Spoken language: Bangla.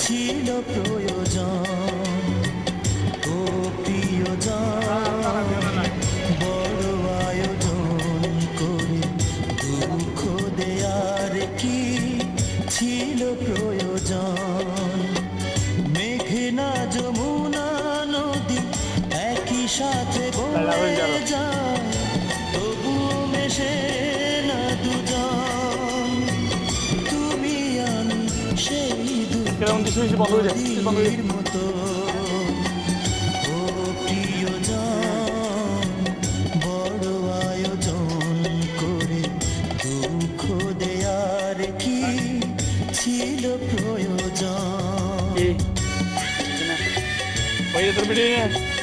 ছিল প্রয়োজন ও প্রিয়জন বড় আয়োজন করে দুঃখ দেয়ার কি ছিল প্রয়োজন মেঘনা যমুনা নদী একই সাথে বয়ে যায় তবুও মেশে না দুজন তুমি আমি সেই দুটির মতো ও প্রিয়জন বড় আয়োজন করে দুঃখ দেয়ার কি ছিল প্রয়োজন। Oye, terminé.